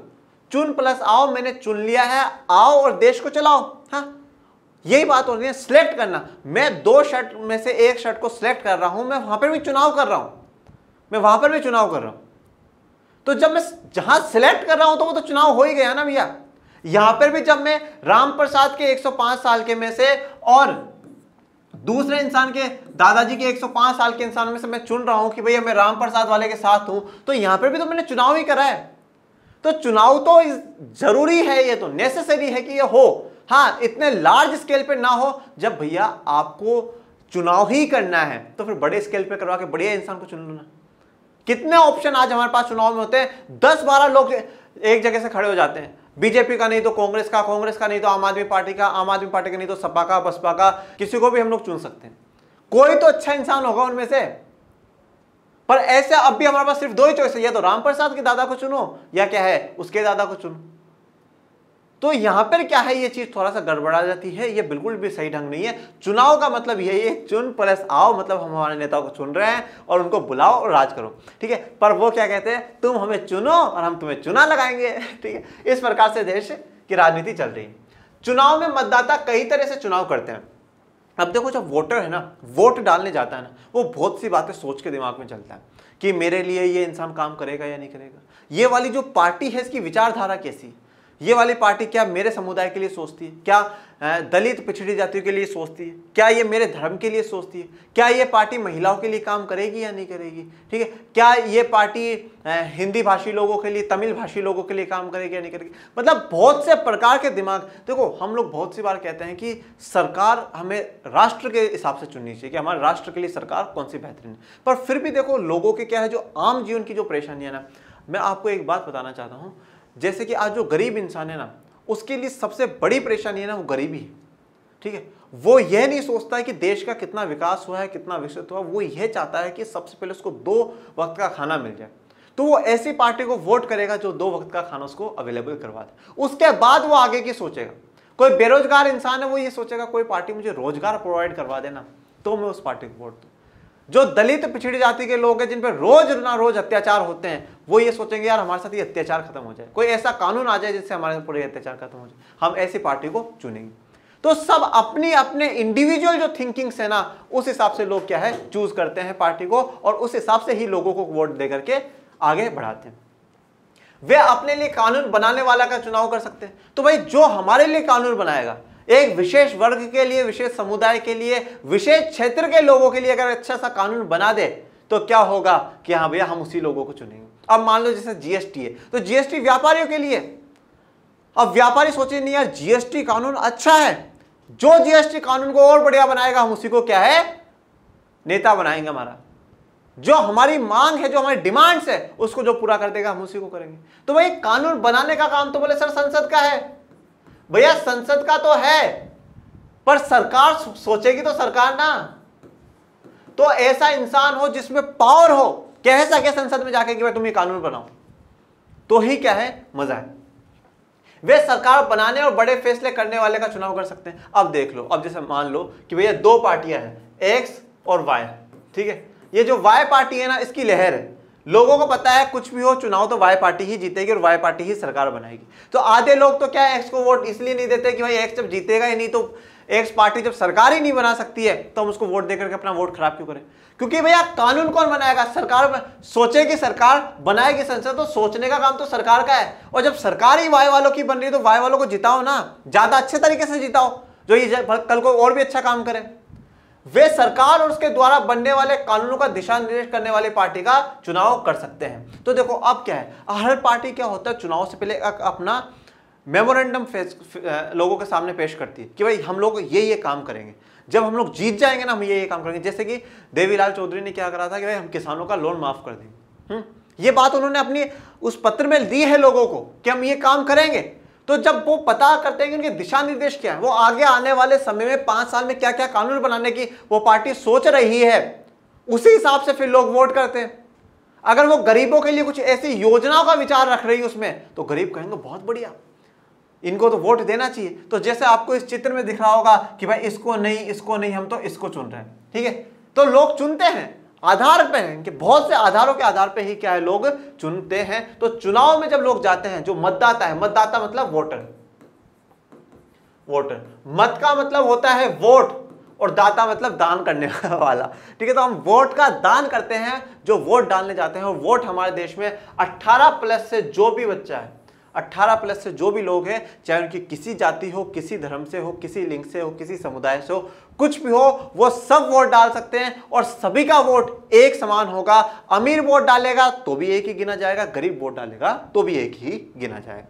चुन प्लस आओ, मैंने चुन लिया है, आओ और देश को चलाओ। हाँ, यही बात हो रही है, सिलेक्ट करना। मैं 2 शर्ट में से एक शर्ट को सिलेक्ट कर रहा हूं, मैं वहां पर भी चुनाव कर रहा हूं, मैं वहां पर भी चुनाव कर रहा हूं। तो जब मैं जहां सिलेक्ट कर रहा हूं तो वो तो चुनाव हो ही गया ना भैया। यहां पर भी जब मैं राम प्रसाद के 105 साल के में से और दूसरे इंसान के, दादाजी के 105 साल के इंसान में से मैं चुन रहा हूं कि भैया मैं राम प्रसाद वाले के साथ हूं, तो यहां पर भी तो मैंने चुनाव ही करा है। तो चुनाव तो जरूरी है, ये तो नेसेसरी है कि ये हो। हाँ, इतने लार्ज स्केल पे ना हो। जब भैया आपको चुनाव ही करना है तो फिर बड़े स्केल पे करवा के बढ़िया इंसान को चुन लो ना। कितने ऑप्शन आज हमारे पास चुनाव में होते हैं, 10-12 लोग एक जगह से खड़े हो जाते हैं। बीजेपी का नहीं तो कांग्रेस का, कांग्रेस का नहीं तो आम आदमी पार्टी का, आम आदमी पार्टी का नहीं तो सपा का, बसपा का, किसी को भी हम लोग चुन सकते हैं। कोई तो अच्छा इंसान होगा उनमें से। पर ऐसे अब भी हमारे पास सिर्फ 2 ही चॉइस है, या तो राम प्रसाद के दादा को चुनो या क्या है उसके दादा को चुनो। तो यहां पर क्या है, ये चीज थोड़ा सा गड़बड़ा जाती है, ये बिल्कुल भी सही ढंग नहीं है। चुनाव का मतलब यही है, चुन प्लस आओ, मतलब हम हमारे नेताओं को चुन रहे हैं और उनको बुलाओ और राज करो, ठीक है। पर वो क्या कहते हैं, तुम हमें चुनो और हम तुम्हें चुना लगाएंगे, ठीक है। इस प्रकार से देश की राजनीति चल रही है। चुनाव में मतदाता कई तरह से चुनाव करते हैं। अब देखो, जब वोटर है ना, वोट डालने जाता है ना, वो बहुत सी बातें सोच के दिमाग में चलता है कि मेरे लिए ये इंसान काम करेगा या नहीं करेगा, ये वाली जो पार्टी है इसकी विचारधारा कैसी, ये वाली पार्टी क्या मेरे समुदाय के लिए सोचती है, क्या दलित पिछड़ी जातियों के लिए सोचती है, क्या ये मेरे धर्म के लिए सोचती है, क्या ये पार्टी महिलाओं के लिए काम करेगी या नहीं करेगी, ठीक है, क्या ये पार्टी हिंदी भाषी लोगों के लिए, तमिल भाषी लोगों के लिए काम करेगी या नहीं करेगी। मतलब बहुत से प्रकार के दिमाग। देखो, हम लोग बहुत सी बार कहते हैं कि सरकार हमें राष्ट्र के हिसाब से चुननी चाहिए कि हमारे राष्ट्र के लिए सरकार कौन सी बेहतरीन है। पर फिर भी देखो, लोगों के क्या है, जो आम जीवन की जो परेशानी है ना, मैं आपको एक बात बताना चाहता हूँ। जैसे कि आज जो गरीब इंसान है ना, उसके लिए सबसे बड़ी परेशानी है ना, वो गरीबी है, ठीक है। वो यह नहीं सोचता है कि देश का कितना विकास हुआ है, कितना विकसित हुआ, वो यह चाहता है कि सबसे पहले उसको 2 वक्त का खाना मिल जाए। तो वो ऐसी पार्टी को वोट करेगा जो 2 वक्त का खाना उसको अवेलेबल करवा दे। उसके बाद वो आगे की सोचेगा। कोई बेरोजगार इंसान है, वो ये सोचेगा कोई पार्टी मुझे रोजगार प्रोवाइड करवा देना, तो मैं उस पार्टी को वोट दूं। जो दलित पिछड़ी जाति के लोग हैं, जिन पर रोज ना रोज अत्याचार होते हैं, वो ये सोचेंगे यार हमारे साथ ये अत्याचार खत्म हो जाए, कोई ऐसा कानून आ जाए जिससे हमारे पूरे अत्याचार खत्म हो जाए, हम ऐसी पार्टी को चुनेंगे। तो सब अपनी अपने इंडिविजुअल जो थिंकिंग्स है ना, उस हिसाब से लोग क्या है चूज करते हैं पार्टी को, और उस हिसाब से ही लोगों को वोट दे करके आगे बढ़ाते हैं। वे अपने लिए कानून बनाने वाला का चुनाव कर सकते हैं। तो भाई, जो हमारे लिए कानून बनाएगा, एक विशेष वर्ग के लिए, विशेष समुदाय के लिए, विशेष क्षेत्र के लोगों के लिए अगर अच्छा सा कानून बना दे, तो क्या होगा कि हाँ भैया हम उसी लोगों को चुनेंगे। अब मान लो जैसे जीएसटी है, तो जीएसटी व्यापारियों के लिए। अब व्यापारी सोचे नहीं यार जीएसटी कानून अच्छा है, जो जीएसटी कानून को और बढ़िया बनाएगा हम उसी को क्या है नेता बनाएंगे हमारा। जो हमारी मांग है, जो हमारी डिमांड्स है, उसको जो पूरा कर देगा हम उसी को करेंगे। तो भाई, कानून बनाने का काम तो बोले सर संसद का है। भैया, संसद का तो है, पर सरकार सोचेगी तो सरकार ना। तो ऐसा इंसान हो जिसमें पावर हो, कह सके संसद में जाके कि भाई तुम ये कानून बनाओ, तो ही क्या है मजा है। वे सरकार बनाने और बड़े फैसले करने वाले का चुनाव कर सकते हैं। अब देख लो, अब जैसे मान लो कि भैया 2 पार्टियां हैं, एक्स और वाई, ठीक है। ये जो वाई पार्टी है ना, इसकी लहर है। लोगों को पता है कुछ भी हो चुनाव तो वाई पार्टी ही जीतेगी और वाई पार्टी ही सरकार बनाएगी। तो आधे लोग तो क्या एक्स को वोट इसलिए नहीं देते कि भाई एक्स जब जीतेगा ही नहीं, तो एक्स पार्टी जब सरकार ही नहीं बना सकती है तो हम उसको वोट देकर के अपना वोट खराब क्यों करें। क्योंकि भैया कानून कौन बनाएगा, सरकार सोचेगी, सरकार बनाएगी संसद, तो सोचने का काम तो सरकार का है। और जब सरकार ही वाई वालों की बन रही है तो वाई वालों को जिताओ ना, ज्यादा अच्छे तरीके से जिताओ, जो ये कल को और भी अच्छा काम करे। वे सरकार और उसके द्वारा बनने वाले कानूनों का दिशा निर्देश करने वाली पार्टी का चुनाव कर सकते हैं। तो देखो अब क्या है, हर पार्टी क्या होता है चुनाव से पहले अपना मेमोरेंडम लोगों के सामने पेश करती है कि भाई हम लोग ये काम करेंगे, जब हम लोग जीत जाएंगे ना हम ये काम करेंगे। जैसे कि देवीलाल चौधरी ने क्या करा था कि भाई हम किसानों का लोन माफ कर देंगे। ये बात उन्होंने अपनी उस पत्र में दी है लोगों को कि हम ये काम करेंगे। तो जब वो पता करते हैं कि उनके दिशा निर्देश क्या है, वो आगे आने वाले समय में 5 साल में क्या क्या कानून बनाने की वो पार्टी सोच रही है, उसी हिसाब से फिर लोग वोट करते हैं। अगर वो गरीबों के लिए कुछ ऐसी योजनाओं का विचार रख रही है उसमें, तो गरीब कहेंगे बहुत बढ़िया, इनको तो वोट देना चाहिए। तो जैसे आपको इस चित्र में दिख रहा होगा कि भाई इसको नहीं, हम तो इसको चुन रहे हैं, ठीक है। तो लोग चुनते हैं, आधार पे हैं कि बहुत से आधारों के आधार पे ही क्या है लोग चुनते हैं। तो चुनाव में जब लोग जाते हैं, जो मतदाता है, मतदाता मतलब वोटर, मत का मतलब होता है वोट और दाता मतलब दान करने वाला, ठीक है। तो हम वोट का दान करते हैं जो वोट डालने जाते हैं। और वोट हमारे देश में 18 प्लस से जो भी बच्चा है, 18+ से जो भी लोग हैं, चाहे उनकी किसी जाति हो, किसी धर्म से हो, किसी लिंग से हो, किसी समुदाय से हो, कुछ भी हो, वो सब वोट डाल सकते हैं और सभी का वोट एक समान होगा। अमीर वोट डालेगा तो भी एक ही गिना जाएगा, गरीब वोट डालेगा तो भी एक ही गिना जाएगा।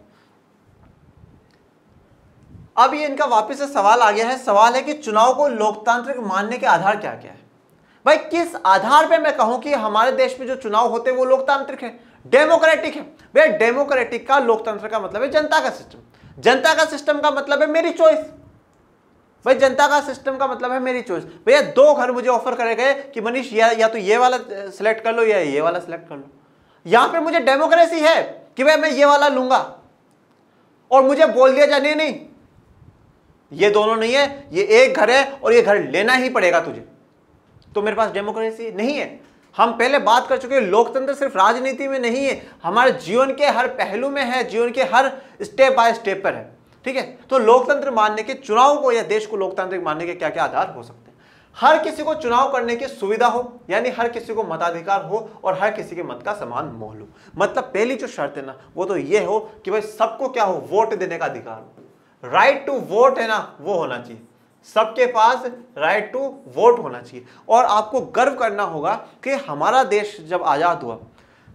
अब ये इनका वापस से सवाल आ गया है। सवाल है कि चुनाव को लोकतांत्रिक मानने के आधार क्या क्या है। भाई किस आधार पे मैं कहूं कि हमारे देश में जो चुनाव होते हैं वो लोकतांत्रिक है, डेमोक्रेटिक है। भाई डेमोक्रेटिक का, लोकतंत्र का मतलब है जनता का सिस्टम। जनता का सिस्टम का मतलब है मेरी चॉइस। भाई जनता का सिस्टम का मतलब है मेरी चॉइस। भैया 2 घर मुझे ऑफर करे गए कि मनीष या तो ये वाला सिलेक्ट कर लो या ये वाला सिलेक्ट कर लो। यहां पे मुझे डेमोक्रेसी है कि भाई मैं ये वाला लूंगा और मुझे बोल दिया जाए नहीं ये दोनों नहीं है, ये एक घर है और ये घर लेना ही पड़ेगा तुझे, तो मेरे पास डेमोक्रेसी नहीं है। हम पहले बात कर चुके हैं, लोकतंत्र सिर्फ राजनीति में नहीं है, हमारे जीवन के हर पहलू में है, जीवन के हर स्टेप बाय स्टेप पर है। ठीक है, तो लोकतंत्र मानने के, चुनाव को या देश को लोकतांत्रिक मानने के क्या क्या आधार हो सकते हैं। हर किसी को चुनाव करने की सुविधा हो, यानी हर किसी को मताधिकार हो और हर किसी के मत का समान मोल हो। मतलब पहली जो शर्त है ना वो तो ये हो कि भाई सबको क्या हो, वोट देने का अधिकार हो। राइट टू वोट है ना वो होना चाहिए, सबके पास राइट टू वोट होना चाहिए। और आपको गर्व करना होगा कि हमारा देश जब आजाद हुआ,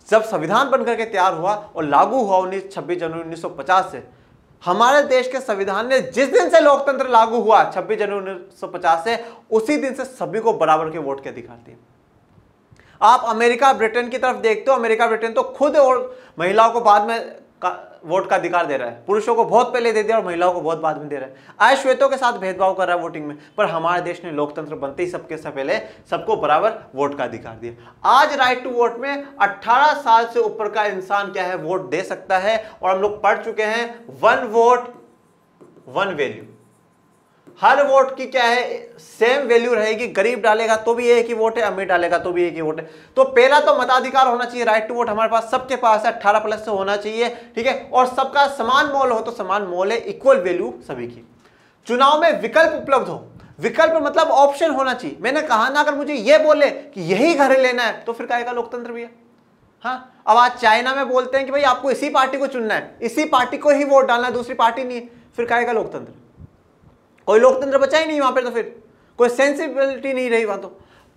जब संविधान बनकर के तैयार हुआ और लागू हुआ 26 जनवरी 1950 से, हमारे देश के संविधान ने जिस दिन से लोकतंत्र लागू हुआ 26 जनवरी 1950 से, उसी दिन से सभी को बराबर के वोट के अधिकार दिए। आप अमेरिका ब्रिटेन की तरफ देखते हो, अमेरिका ब्रिटेन तो खुद और महिलाओं को बाद में वोट का अधिकार दे रहा है, पुरुषों को बहुत पहले दे दिया और महिलाओं को बहुत बाद में दे रहा है। आज श्वेतों के साथ भेदभाव कर रहा है वोटिंग में, पर हमारे देश ने लोकतंत्र बनते ही सबके से पहले सबको बराबर वोट का अधिकार दिया। आज राइट टू वोट में 18 साल से ऊपर का इंसान क्या है, वोट दे सकता है। और हम लोग पढ़ चुके हैं 1 वोट 1 वैल्यू। हर वोट की क्या है, सेम वैल्यू रहेगी। गरीब डालेगा तो भी एक ही वोट है, अमीर डालेगा तो भी एक ही वोट है। तो पहला तो मताधिकार होना चाहिए, राइट टू वोट हमारे पास सबके पास है, 18+ से होना चाहिए। ठीक है, और सबका समान मोल हो, तो समान मोल है, इक्वल वैल्यू सभी की। चुनाव में विकल्प उपलब्ध हो, विकल्प मतलब ऑप्शन होना चाहिए। मैंने कहा ना, अगर मुझे ये बोले कि यही घर लेना है तो फिर काहेगा लोकतंत्र भैया। हाँ, अब आज चाइना में बोलते हैं कि भाई आपको इसी पार्टी को चुनना है, इसी पार्टी को ही वोट डालना है, दूसरी पार्टी नहीं है, फिर काहेगा लोकतंत्र। कोई लोकतंत्र बचा ही नहीं वहां पे, तो फिर कोई सेंसिबिलिटी नहीं रही वहां। तो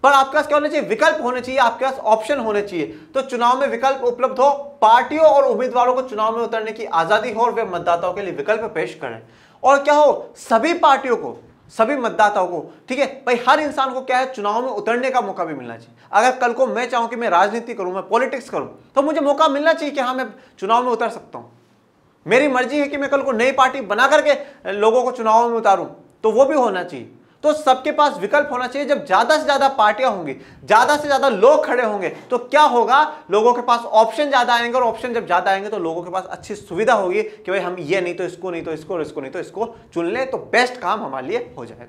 पर आपके पास क्या होना चाहिए, विकल्प होने चाहिए, आपके पास ऑप्शन होने चाहिए। तो चुनाव में विकल्प उपलब्ध हो, पार्टियों और उम्मीदवारों को चुनाव में उतरने की आजादी हो और वे मतदाताओं के लिए विकल्प पेश करें। और क्या हो, सभी पार्टियों को, सभी मतदाताओं को, ठीक है भाई, हर इंसान को क्या है, चुनाव में उतरने का मौका भी मिलना चाहिए। अगर कल को मैं चाहूं कि मैं राजनीति करूं, मैं पॉलिटिक्स करूं, तो मुझे मौका मिलना चाहिए कि हाँ मैं चुनाव में उतर सकता हूं। मेरी मर्जी है कि मैं कल को नई पार्टी बना करके लोगों को चुनाव में उतारूं, तो वो भी होना चाहिए। तो सबके पास विकल्प होना चाहिए। जब ज्यादा से ज्यादा पार्टियां होंगी, ज्यादा से ज्यादा लोग खड़े होंगे, तो क्या होगा, लोगों के पास ऑप्शन ज्यादा आएंगे। और ऑप्शन जब ज्यादा आएंगे तो लोगों के पास अच्छी सुविधा होगी कि भाई हम ये नहीं तो इसको, नहीं तो इसको, और इसको नहीं तो इसको चुन ले, तो बेस्ट काम हमारे लिए हो जाएगा।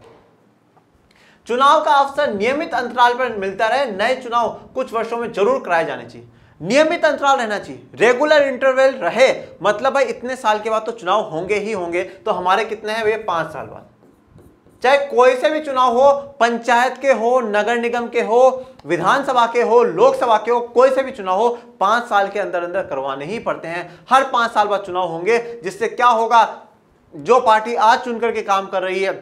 चुनाव का अवसर नियमित अंतराल पर मिलता रहे। नए चुनाव कुछ वर्षों में जरूर कराए जाने चाहिए। नियमित अंतराल रहना चाहिए, रेगुलर इंटरवल रहे। मतलब भाई इतने साल के बाद तो चुनाव होंगे ही होंगे। तो हमारे कितने हैं भैया, 5 साल बाद। चाहे कोई से भी चुनाव हो, पंचायत के हो, नगर निगम के हो, विधानसभा के हो, लोकसभा के हो, कोई से भी चुनाव हो, 5 साल के अंदर अंदर करवाने ही पड़ते हैं। हर 5 साल बाद चुनाव होंगे, जिससे क्या होगा, जो पार्टी आज चुन करके काम कर रही है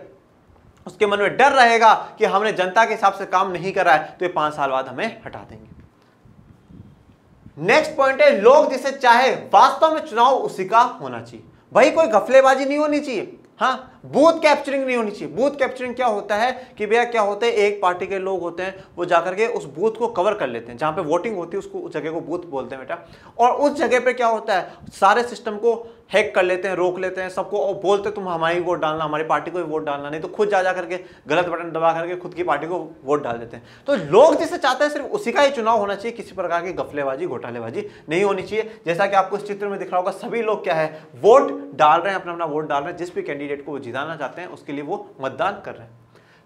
उसके मन में डर रहेगा कि हमने जनता के हिसाब से काम नहीं करा है, तो ये 5 साल बाद हमें हटा देंगे। नेक्स्ट पॉइंट है, लोग जिसे चाहे वास्तव में चुनाव उसी का होना चाहिए। भाई कोई घपलेबाजी नहीं होनी चाहिए। हाँ, बूथ कैप्चरिंग नहीं होनी चाहिए। बूथ कैप्चरिंग क्या होता है कि भैया क्या होता है, एक पार्टी के लोग होते हैं, वो जाकर के उस बूथ को कवर कर लेते हैं, जहां पे वोटिंग होती है उसको, उस जगह को बूथ बोलते हैं बेटा। और उस जगह पे क्या होता है, सारे सिस्टम को हैक कर लेते हैं, रोक लेते हैं सबको, और बोलते तुम हमारी वोट डालना, हमारी पार्टी को ही वोट डालना, नहीं तो खुद जा करके गलत बटन दबा करके खुद की पार्टी को वोट डाल देते हैं। तो लोग जिसे चाहते हैं सिर्फ उसी का ही चुनाव होना चाहिए, किसी प्रकार की गफलेबाजी, घोटालेबाजी नहीं होनी चाहिए। जैसा कि आपको इस चित्र में दिख रहा होगा, सभी लोग क्या है, वोट डाल रहे हैं, अपना अपना वोट डाल रहे हैं। जिस भी कैंडिडेट को वो जिताना चाहते हैं उसके लिए वो मतदान कर रहे हैं।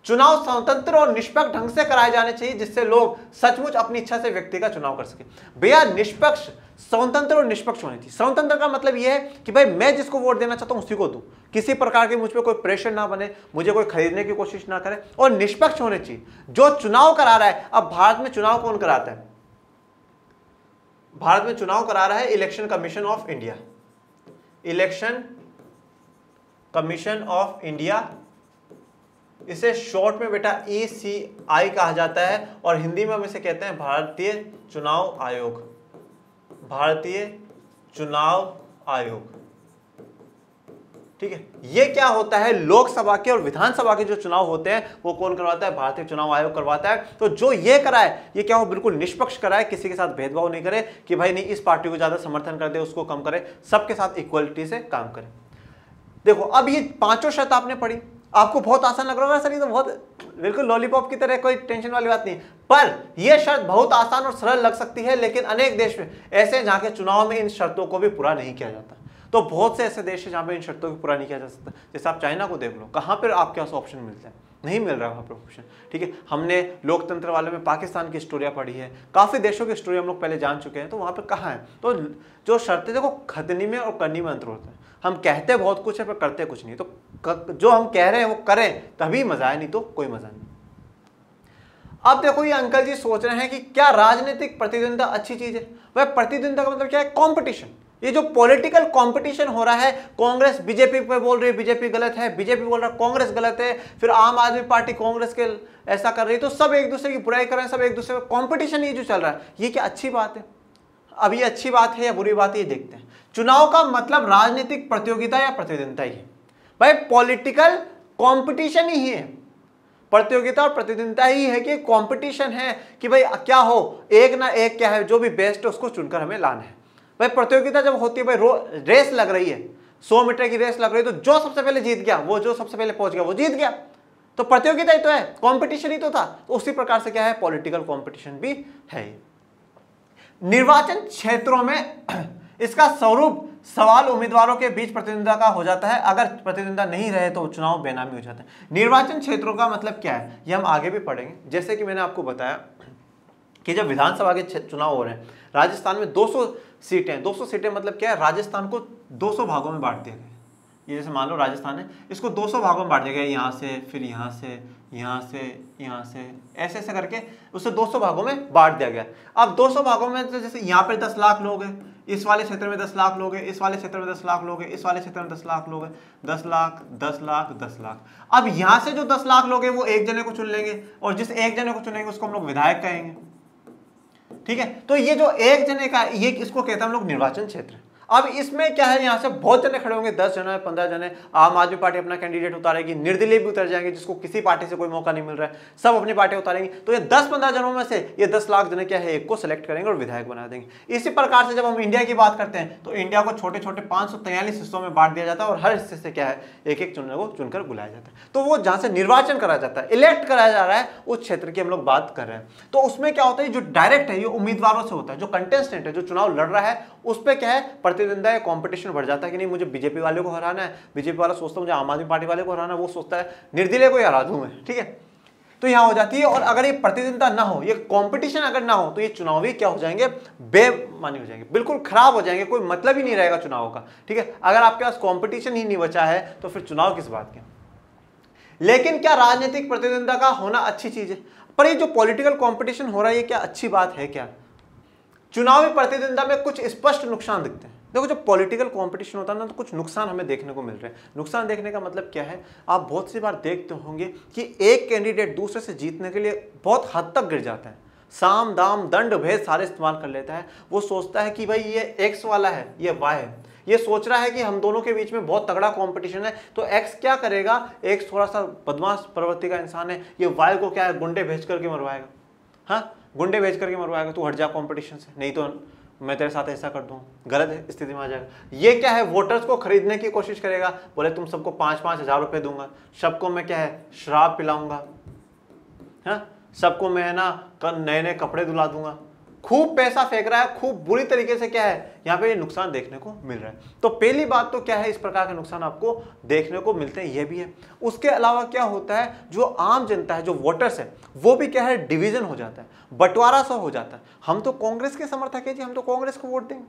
चुनाव स्वतंत्र और निष्पक्ष ढंग से कराए जाने चाहिए, जिससे लोग सचमुच अपनी इच्छा से व्यक्ति का चुनाव कर सके। भैया निष्पक्ष, स्वतंत्र और निष्पक्ष होनी चाहिए। स्वतंत्र का मतलब यह है कि भाई मैं जिसको वोट देना चाहता हूं उसी को दूं, किसी प्रकार के मुझ पर कोई प्रेशर ना बने, मुझे कोई खरीदने की कोशिश ना करे। और निष्पक्ष होने चाहिए जो चुनाव करा रहा है। अब भारत में चुनाव कौन कराता है, भारत में चुनाव करा रहा है election commission of India. Election commission of India, इसे शॉर्ट में बेटा ECI कहा जाता है, और हिंदी में हम इसे कहते हैं भारतीय चुनाव आयोग, भारतीय चुनाव आयोग। ठीक है, ये क्या होता है, लोकसभा के और विधानसभा के जो चुनाव होते हैं वो कौन करवाता है, भारतीय चुनाव आयोग करवाता है। तो जो ये कराए ये क्या हो, बिल्कुल निष्पक्ष कराए, किसी के साथ भेदभाव नहीं करे कि भाई नहीं इस पार्टी को ज्यादा समर्थन कर दे उसको कम करे, सबके साथ इक्वलिटी से काम करे। देखो अब ये पांचों शर्त आपने पढ़ी, आपको बहुत आसान लग रहा है सर, ये तो बहुत बिल्कुल लॉलीपॉप की तरह, कोई टेंशन वाली बात नहीं, पर यह शर्त बहुत आसान और सरल लग सकती है, लेकिन अनेक देश में ऐसे जहां के चुनाव में इन शर्तों को भी पूरा नहीं किया जाता। तो बहुत से ऐसे देश हैं जहां पे इन शर्तों को पूरा नहीं किया जा सकता। जैसे आप चाइना को देख लो, कहां पर आपके पास ऑप्शन मिलते हैं, नहीं मिल रहा वहां पर ऑप्शन। ठीक है, हमने लोकतंत्र वाले में पाकिस्तान की स्टोरियां पढ़ी है, काफी देशों की स्टोरी हम लोग पहले जान चुके हैं, तो वहां पर कहाँ है। तो जो शर्तें देखो, खतनी में और करनी में अंतर होता है। हम कहते बहुत कुछ है पर करते कुछ नहीं, तो जो हम कह रहे हैं वो करें तभी मजा है, नहीं तो कोई मजा नहीं। अब देखो ये अंकल जी सोच रहे हैं कि क्या राजनीतिक प्रतिद्वंदिता अच्छी चीज है। वह प्रतिद्वंदिता का मतलब क्या है, कंपटीशन। ये जो पॉलिटिकल कंपटीशन हो रहा है, कांग्रेस बीजेपी पे बोल रही है बीजेपी गलत है, बीजेपी बोल रहा है कांग्रेस गलत है, फिर आम आदमी पार्टी कांग्रेस के ऐसा कर रही है, तो सब एक दूसरे की बुराई कर रहे हैं, सब एक दूसरे का कंपटीशन ये जो चल रहा है, ये क्या अच्छी बात है। अब ये अच्छी बात है या बुरी बात है ये देखते हैं। चुनाव का मतलब राजनीतिक प्रतियोगिता या प्रतिद्वंदिता ही है भाई, पॉलिटिकल कंपटीशन ही है, प्रतियोगिता और प्रतिद्वंदिता ही है कि कंपटीशन है कि भाई क्या हो, एक ना एक क्या है, जो भी बेस्ट है उसको चुनकर हमें लाना है। भाई प्रतियोगिता जब होती है, भाई रेस लग रही है, 100 मीटर की रेस लग रही है, तो जो सबसे पहले जीत गया, वो जो सबसे पहले पहुंच गया वो जीत गया, तो प्रतियोगिता ही तो है, कंपटीशन ही तो था। तो उसी प्रकार से क्या है, पॉलिटिकल कंपटीशन भी है। निर्वाचन क्षेत्रों में इसका स्वरूप सवाल उम्मीदवारों के बीच प्रतिद्वंदिता का हो जाता है, अगर प्रतिद्वंदिता नहीं रहे तो चुनाव बेनामी हो जाता है। निर्वाचन क्षेत्रों का मतलब क्या है ये हम आगे भी पढ़ेंगे। जैसे कि मैंने आपको बताया कि जब विधानसभा के चुनाव हो रहे हैं, राजस्थान में 200 सीटें, 200 सीटें मतलब क्या है, राजस्थान को 200 भागों में बांट दिया गया। ये जैसे मान लो राजस्थान है, इसको 200 भागों में बांट दिया गया, यहाँ से, फिर यहाँ से, यहाँ से, यहाँ से, ऐसे ऐसे करके उसे 200 भागों में बांट दिया गया। अब 200 भागों में तो जैसे यहाँ पर 10 लाख लोग हैं, इस वाले क्षेत्र में 10 लाख लोग हैं, इस वाले क्षेत्र में 10 लाख लोग हैं, इस वाले क्षेत्र में 10 लाख लोग हैं, 10 लाख 10 लाख 10 लाख। अब यहाँ से जो 10 लाख लोग हैं वो एक जने को चुन लेंगे, और जिस एक जने को चुनेंगे उसको हम लोग विधायक कहेंगे। ठीक है, तो ये जो एक जने का, ये इसको कहते हैं हम लोग निर्वाचन क्षेत्र। अब इसमें क्या है, यहाँ से बहुत जने खड़े होंगे, 10 जने 15 जने, आम आदमी पार्टी अपना कैंडिडेट उतारेगी, निर्दलीय भी उतर जाएंगे जिसको किसी पार्टी से कोई मौका नहीं मिल रहा है, सब अपनी पार्टी उतारेंगे। तो ये 10-15 जनों में से ये 10 लाख जने क्या है, एक को सिलेक्ट करेंगे और विधायक बना देंगे। इसी प्रकार से जब हम इंडिया की बात करते हैं तो इंडिया को छोटे छोटे 543 हिस्सों में बांट दिया जाता है, और हर हिस्से से क्या है, एक एक चुनने को चुनकर बुलाया जाता है। तो वो जहां से निर्वाचन कराया जाता है, इलेक्ट कराया जा रहा है, उस क्षेत्र की हम लोग बात कर रहे हैं। तो उसमें क्या होता है, जो डायरेक्ट है ये उम्मीदवारों से होता है, जो कंटेस्टेंट है, जो चुनाव लड़ रहा है, उस पर क्या है, प्रतिद्वंदिता या कॉम्पिटिशन बढ़ जाता है कि नहीं मुझे बीजेपी वाले को हराना है, बीजेपी वाला सोचता है मुझे आम आदमी पार्टी वाले को हराना है, वो सोचता है निर्दलीय को हरा दूं मैं। ठीक है, तो यहां हो जाती है। और अगर ये प्रतिद्वंदिता ना हो, ये कंपटीशन अगर ना हो, तो ये चुनाव भी क्या हो जाएंगे, बेमानी हो जाएंगे, बिल्कुल खराब हो जाएंगे, कोई मतलब ही नहीं रहेगा चुनाव का। ठीक है, अगर आपके पास कंपटीशन ही नहीं बचा है तो फिर चुनाव किस बात के। लेकिन क्या राजनीतिक प्रतिद्वंदिता का होना अच्छी चीज है? पर ये जो पॉलिटिकल कंपटीशन हो रहा है ये क्या अच्छी बात है क्या? चुनावी प्रतिद्वंदिता में कुछ स्पष्ट नुकसान दिखते हैं। देखो जब पॉलिटिकल कंपटीशन होता है ना, तो कुछ नुकसान हमें देखने को मिल रहे हैं। नुकसान देखने का मतलब क्या है, आप बहुत सी बार देखते होंगे कि एक कैंडिडेट दूसरे से जीतने के लिए बहुत हद तक गिर जाता है, साम दाम दंड भेद सारे इस्तेमाल कर लेता है। वो सोचता है कि भाई ये एक्स वाला है, ये वाई है, ये सोच रहा है कि हम दोनों के बीच में बहुत तगड़ा कंपटीशन है, तो एक्स क्या करेगा, एक्स थोड़ा सा बदमाश प्रवृत्ति का इंसान है, ये वाई को क्या है, गुंडे भेज करके मरवाएगा। हाँ, गुंडे भेज करके मरवाएगा, तू हट जा कंपटीशन से, नहीं तो मैं तेरे साथ ऐसा कर दूं, गलत स्थिति में आ जाएगा। ये क्या है, वोटर्स को खरीदने की कोशिश करेगा, बोले तुम सबको 5-5 हज़ार रुपये दूंगा, सबको मैं क्या है शराब पिलाऊंगा, हाँ, सबको मैं ना नए नए कपड़े दिला दूंगा, खूब पैसा फेंक रहा है, खूब बुरी तरीके से क्या है यहाँ पे ये नुकसान देखने को मिल रहा है। तो पहली बात तो क्या है, इस प्रकार के नुकसान आपको देखने को मिलते हैं, ये भी है। उसके अलावा क्या होता है, जो आम जनता है, जो वोटर्स है, वो भी क्या है डिवीजन हो जाता है, बंटवारा सा हो जाता है। हम तो कांग्रेस के समर्थक है जी, हम तो कांग्रेस को वोट देंगे,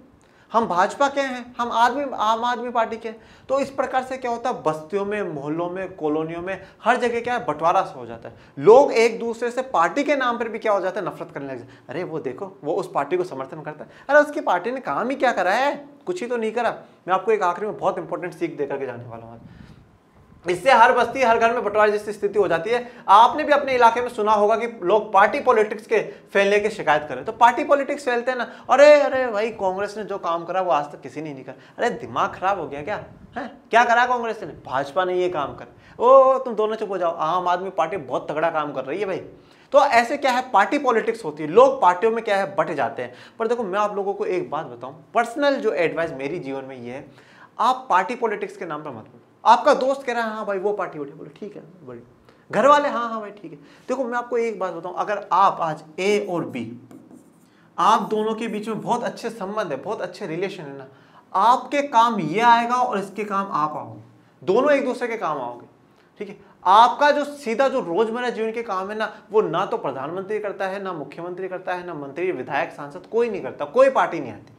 हम भाजपा के हैं, हम आम आदमी पार्टी के हैं। तो इस प्रकार से क्या होता है, बस्तियों में, मोहल्लों में, कॉलोनियों में, हर जगह क्या है, बंटवारा हो जाता है। लोग एक दूसरे से पार्टी के नाम पर भी क्या हो जाता है, नफरत करने लग जाते हैं। अरे वो देखो, वो उस पार्टी को समर्थन करता है, अरे उसकी पार्टी ने काम ही क्या करा है, कुछ ही तो नहीं करा। मैं आपको एक आखिरी में बहुत इंपॉर्टेंट सीख देकर के जाने वाला हूँ। इससे हर बस्ती, हर घर में बंटवारे जैसी स्थिति हो जाती है। आपने भी अपने इलाके में सुना होगा कि लोग पार्टी पॉलिटिक्स के फैलने की शिकायत करें। तो पार्टी पॉलिटिक्स फैलते हैं ना, अरे अरे भाई कांग्रेस ने जो काम करा वो आज तक किसी ने नहीं करा। अरे दिमाग खराब हो गया क्या है, क्या करा कांग्रेस ने, भाजपा ने ये काम कर। ओ तुम दोनों चुप हो जाओ, आम आदमी पार्टी बहुत तगड़ा काम कर रही है भाई। तो ऐसे क्या है, पार्टी पॉलिटिक्स होती है, लोग पार्टियों में क्या है, बट जाते हैं। पर देखो मैं आप लोगों को एक बात बताऊं, पर्सनल जो एडवाइस मेरी जीवन में ये है, आप पार्टी पॉलिटिक्स के नाम पर मत बोलो। आपका दोस्त कह रहा है हाँ भाई वो पार्टी बढ़िया, बोलो ठीक है बड़ी, घर वाले हाँ हाँ भाई ठीक है। देखो मैं आपको एक बात बताऊं, अगर आप आज ए और बी, आप दोनों के बीच में बहुत अच्छे संबंध है, बहुत अच्छे रिलेशन है ना, आपके काम ये आएगा और इसके काम आप आओगे, दोनों एक दूसरे के काम आओगे, ठीक है। आपका जो सीधा जो रोजमर्रा जीवन के काम है ना, वो ना तो प्रधानमंत्री करता है, ना मुख्यमंत्री करता है, ना मंत्री, विधायक, सांसद, कोई नहीं करता, कोई पार्टी नहीं आती,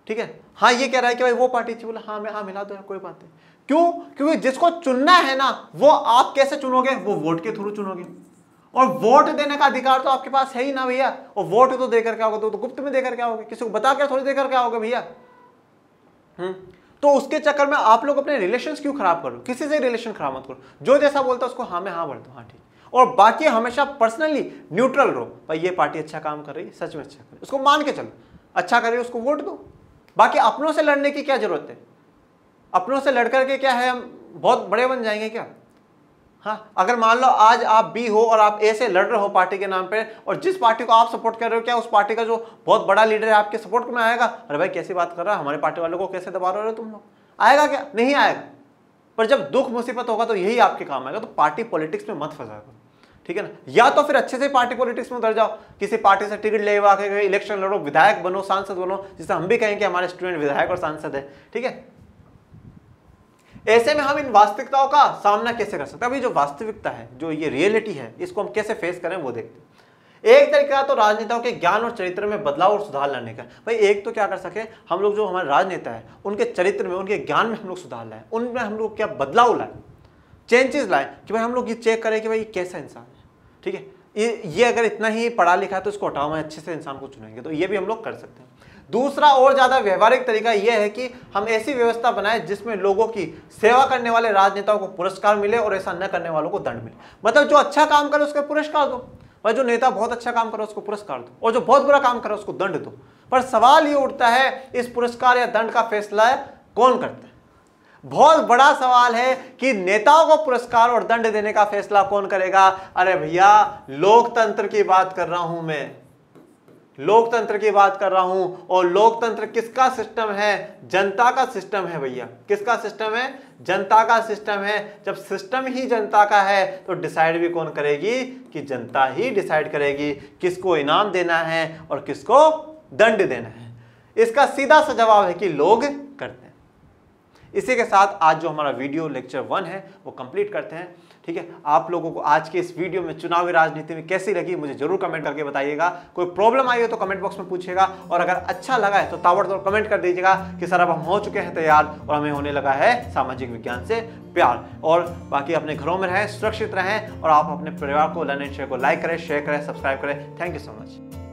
ठीक है। हाँ ये कह रहा है कि भाई वो पार्टी चाहिए, बोला हाँ मैं हाँ मिला दो यार, कोई बात नहीं। क्यों? क्योंकि जिसको चुनना है ना, वो आप कैसे चुनोगे, वो वोट के थ्रू चुनोगे, और वोट देने का अधिकार तो आपके पास है ही ना भैया। और वोट तो देकर के आओगे, तो गुप्त में देकर के आओगे, किसी को बता कर थोड़ी देकर के आओगे भैया। तो उसके चक्कर में आप लोग अपने रिलेशंस क्यों खराब करो, किसी से रिलेशन खराब मत करो। जो जैसा बोलता है उसको हाँ में हाँ बोल दो, हाँ ठीक। और बाकी हमेशा पर्सनली न्यूट्रल रहो, भाई ये पार्टी अच्छा काम कर रही है, सच में अच्छा कर रही है, उसको मान के चलो, अच्छा कर रही है उसको वोट दो। बाकी अपनों से लड़ने की क्या जरूरत है, अपनों से लड़कर के क्या है, हम बहुत बड़े बन जाएंगे क्या। हाँ अगर मान लो आज आप बी हो और आप ए से लड़ रहे हो पार्टी के नाम पे, और जिस पार्टी को आप सपोर्ट कर रहे हो, क्या उस पार्टी का जो बहुत बड़ा लीडर है आपके सपोर्ट में आएगा, अरे भाई कैसी बात कर रहा है, हमारे पार्टी वालों को कैसे दबा रहे हो तुम लोग, आएगा क्या, नहीं आएगा। पर जब दुख मुसीबत होगा तो यही आपके काम आएगा। तो पार्टी पॉलिटिक्स में मत फंसा करो, ठीक है ना। या तो फिर अच्छे से पार्टी पॉलिटिक्स में उतर जाओ, किसी पार्टी से टिकट ले के इलेक्शन लड़ो, विधायक बनो, सांसद बनो, जिससे हम भी कहें कि हमारे स्टूडेंट विधायक और सांसद है, ठीक है। ऐसे में हम इन वास्तविकताओं का सामना कैसे कर सकते हैं, अभी जो वास्तविकता है, जो ये रियलिटी है, इसको हम कैसे फेस करें वो देखते हैं। एक तरीका तो राजनेताओं के ज्ञान और चरित्र में बदलाव और सुधार लाने का। भाई एक तो क्या कर सके हम लोग, जो हमारे राजनेता है उनके चरित्र में, उनके ज्ञान में हम लोग सुधार लाए, उनमें हम लोग क्या बदलाव लाए, चेंजेस लाए, कि भाई हम लोग ये चेक करें कि भाई कैसा इंसान है, ठीक है। ये अगर इतना ही पढ़ा लिखा है तो इसको हटाओ, मैं अच्छे से इंसान को चुनेंगे, तो ये भी हम लोग कर सकते हैं। दूसरा और ज्यादा व्यवहारिक तरीका यह है कि हम ऐसी व्यवस्था बनाएं जिसमें लोगों की सेवा करने वाले राजनेताओं को पुरस्कार मिले और ऐसा न करने वालों को दंड मिले। मतलब जो अच्छा काम करे उसको पुरस्कार दो, और जो नेता बहुत अच्छा काम करे उसको पुरस्कार दो, और जो बहुत बुरा काम करे उसको दंड दो। पर सवाल ये उठता है, इस पुरस्कार या दंड का फैसला कौन करता है। बहुत बड़ा सवाल है कि नेताओं को पुरस्कार और दंड देने का फैसला कौन करेगा। अरे भैया लोकतंत्र की बात कर रहा हूं मैं, लोकतंत्र की बात कर रहा हूं। और लोकतंत्र किसका सिस्टम है, जनता का सिस्टम है भैया। किसका सिस्टम है, जनता का सिस्टम है। जब सिस्टम ही जनता का है तो डिसाइड भी कौन करेगी, कि जनता ही डिसाइड करेगी किसको इनाम देना है और किसको दंड देना है। इसका सीधा सा जवाब है कि लोग करते हैं। इसी के साथ आज जो हमारा वीडियो लेक्चर 1 है वो कंप्लीट करते हैं, ठीक है। आप लोगों को आज के इस वीडियो में चुनावी राजनीति में कैसी लगी मुझे जरूर कमेंट करके बताइएगा। कोई प्रॉब्लम आई हो तो कमेंट बॉक्स में पूछिएगा, और अगर अच्छा लगा है तो ताबड़तोड़ कमेंट कर दीजिएगा कि सर अब हम हो चुके हैं तैयार और हमें होने लगा है सामाजिक विज्ञान से प्यार। और बाकी अपने घरों में रहें, सुरक्षित रहें, और आप अपने परिवार को लर्न एंड शेयर को लाइक करें, शेयर करें, सब्सक्राइब करें। Thank you so much.